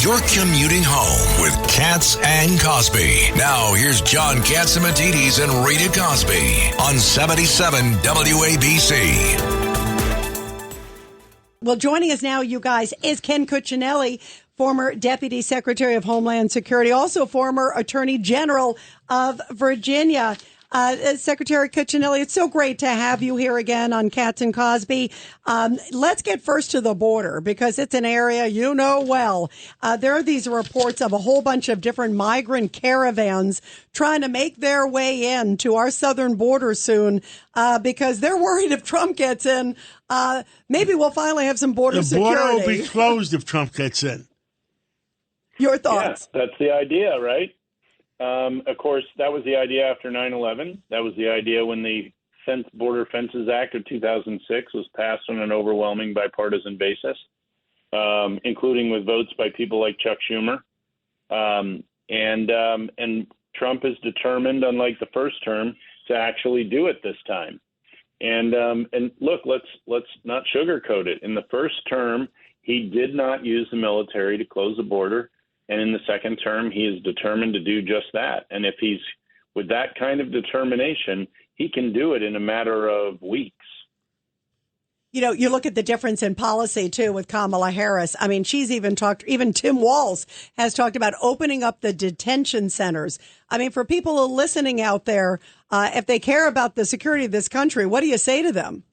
you're commuting home with Katz and Cosby. Now, here's John Katzimatidis and Rita Cosby on 77 WABC. Well, joining us now, you guys, is Ken Cuccinelli, former Deputy Secretary of Homeland Security, also former Attorney General of Virginia. Secretary Cuccinelli, it's so great to have you here again on Katz and Cosby. Let's get first to the border because it's an area you know well. There are these reports of a whole bunch of different migrant caravans trying to make their way in to our southern border soon because they're worried if Trump gets in, maybe we'll finally have some border security. The border will be closed if Trump gets in. Your thoughts? Yeah, that's the idea, right? Of course, that was the idea after 9/11. That was the idea when the Border Fences Act of 2006 was passed on an overwhelming bipartisan basis, including with votes by people like Chuck Schumer. And Trump is determined, unlike the first term, to actually do it this time. And look, let's not sugarcoat it. In the first term, he did not use the military to close the border. And in the second term, he is determined to do just that. And if he's with that kind of determination, he can do it in a matter of weeks. You know, you look at the difference in policy, too, with Kamala Harris. I mean, she's even Tim Walz has talked about opening up the detention centers. I mean, for people listening out there, if they care about the security of this country, what do you say to them?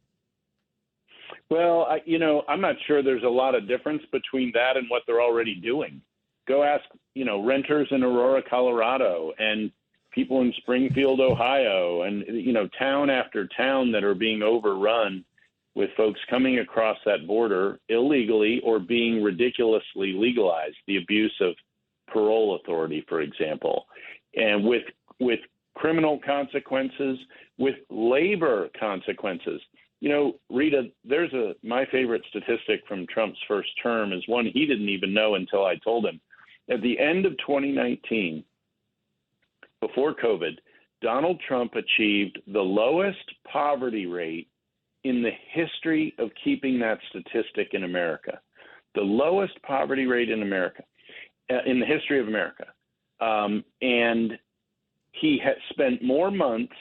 Well, I'm not sure there's a lot of difference between that and what they're already doing. Go ask, renters in Aurora, Colorado, and people in Springfield, Ohio, and, town after town that are being overrun with folks coming across that border illegally or being ridiculously legalized, the abuse of parole authority, for example, and with criminal consequences, with labor consequences. Rita, my favorite statistic from Trump's first term is one he didn't even know until I told him. At the end of 2019, before COVID, Donald Trump achieved the lowest poverty rate in the history of keeping that statistic in America. The lowest poverty rate in America, in the history of America. And he had spent more months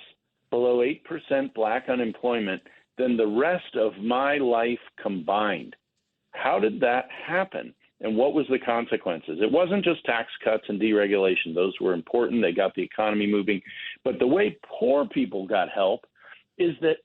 below 8% black unemployment than the rest of my life combined. How did that happen? And what was the consequences? It wasn't just tax cuts and deregulation. Those were important. They got the economy moving. But the way poor people got help is that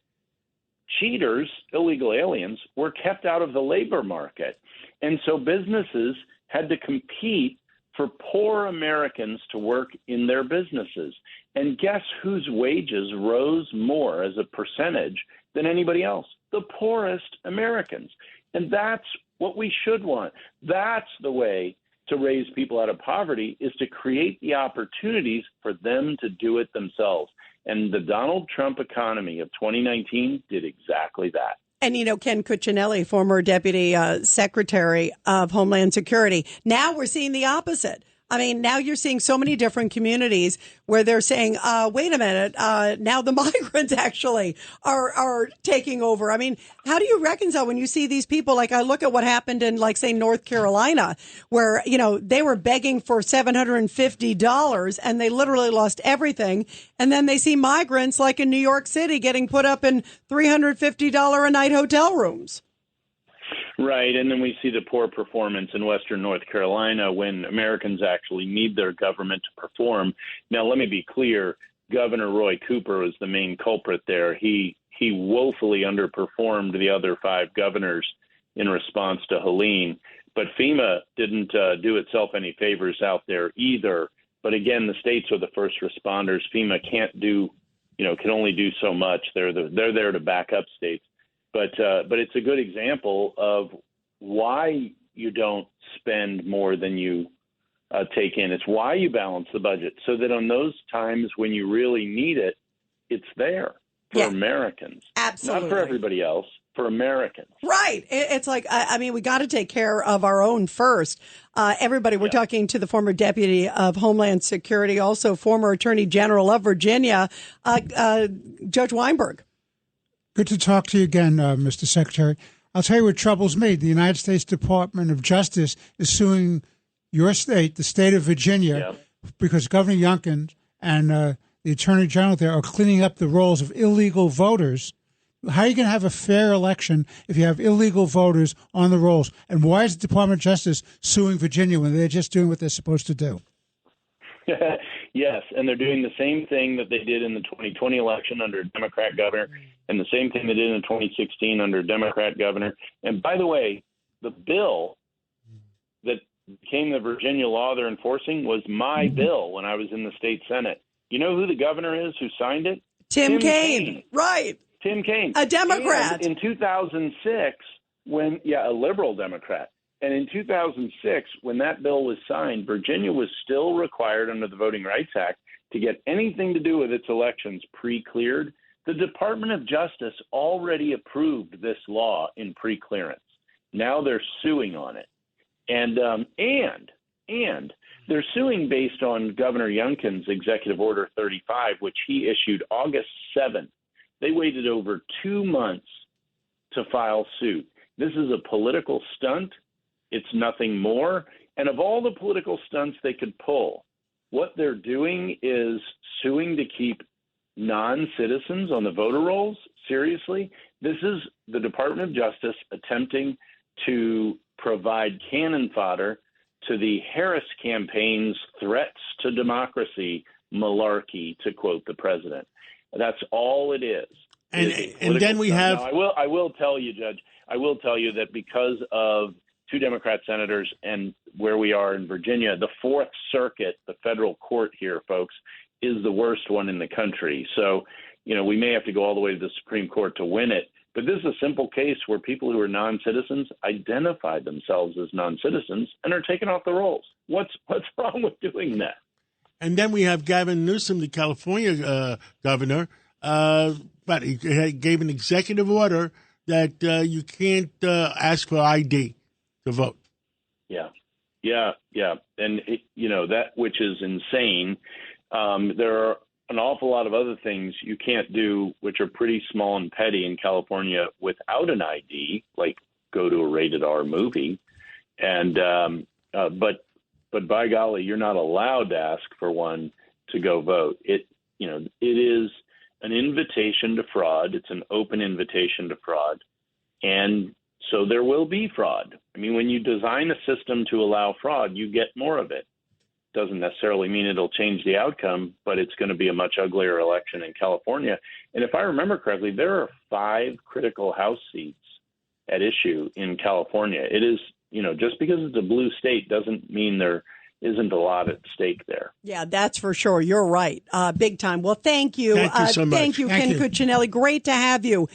cheaters, illegal aliens, were kept out of the labor market. And so businesses had to compete for poor Americans to work in their businesses. And guess whose wages rose more as a percentage than anybody else? The poorest Americans. And that's what we should want. That's the way to raise people out of poverty, is to create the opportunities for them to do it themselves. And the Donald Trump economy of 2019 did exactly that. And, Ken Cuccinelli, former Deputy Secretary of Homeland Security. Now we're seeing the opposite. I mean, now you're seeing so many different communities where they're saying, wait a minute, now the migrants actually are taking over. I mean, how do you reconcile when you see these people? Like, I look at what happened in, like, say, North Carolina, where, they were begging for $750 and they literally lost everything. And then they see migrants, like in New York City, getting put up in $350 a night hotel rooms. Right, and then we see the poor performance in Western North Carolina when Americans actually need their government to perform. Now, let me be clear, Governor Roy Cooper is the main culprit there. He woefully underperformed the other five governors in response to Helene, but FEMA didn't do itself any favors out there either. But again, the states are the first responders. FEMA can't do, can only do so much. They're there to back up states. But it's a good example of why you don't spend more than you take in. It's why you balance the budget, so that on those times when you really need it, it's there for Americans. Absolutely. Not for everybody else, for Americans. Right. It's like, I mean, we got to take care of our own first. Everybody, we're talking to the former Deputy of Homeland Security, also former Attorney General of Virginia, Judge Weinberg. Good to talk to you again, Mr. Secretary. I'll tell you what troubles me. The United States Department of Justice is suing your state, the state of Virginia, because Governor Youngkin and the Attorney General there are cleaning up the rolls of illegal voters. How are you going to have a fair election if you have illegal voters on the rolls? And why is the Department of Justice suing Virginia when they're just doing what they're supposed to do? Yes, and they're doing the same thing that they did in the 2020 election under a Democrat governor, and the same thing they did in 2016 under a Democrat governor. And by the way, the bill that became the Virginia law they're enforcing was my bill when I was in the state Senate. You know who the governor is who signed it? Tim Kaine. Right. Tim Kaine. A Democrat. And in 2006, a liberal Democrat. And in 2006, when that bill was signed, Virginia was still required under the Voting Rights Act to get anything to do with its elections pre-cleared. The Department of Justice already approved this law in pre-clearance. Now they're suing on it. And they're suing based on Governor Youngkin's Executive Order 35, which he issued August 7th. They waited over 2 months to file suit. This is a political stunt. It's nothing more. And of all the political stunts they could pull, what they're doing is suing to keep non-citizens on the voter rolls. Seriously, this is the Department of Justice attempting to provide cannon fodder to the Harris campaign's threats to democracy malarkey, to quote the president. That's all it is. And then we have. Now, I will tell you, Judge. I will tell you that because of 2 Democrat senators and where we are in Virginia, the Fourth Circuit, the federal court here, folks, is the worst one in the country. So, we may have to go all the way to the Supreme Court to win it. But this is a simple case where people who are non-citizens identified themselves as non-citizens and are taken off the rolls. What's wrong with doing that? And then we have Gavin Newsom, the California governor, but he gave an executive order that you can't ask for ID to vote. Yeah. And, that, which is insane. There are an awful lot of other things you can't do, which are pretty small and petty in California without an ID, like go to a rated R movie. And but by golly, you're not allowed to ask for one to go vote. It is an invitation to fraud. It's an open invitation to fraud. And so there will be fraud. I mean, when you design a system to allow fraud, you get more of it. Doesn't necessarily mean it'll change the outcome, but it's going to be a much uglier election in California. And if I remember correctly, there are 5 critical House seats at issue in California. It is, just because it's a blue state doesn't mean there isn't a lot at stake there. Yeah, that's for sure. You're right. Big time. Well, thank you. Thank you so much. Thank you, Ken Cuccinelli. Great to have you.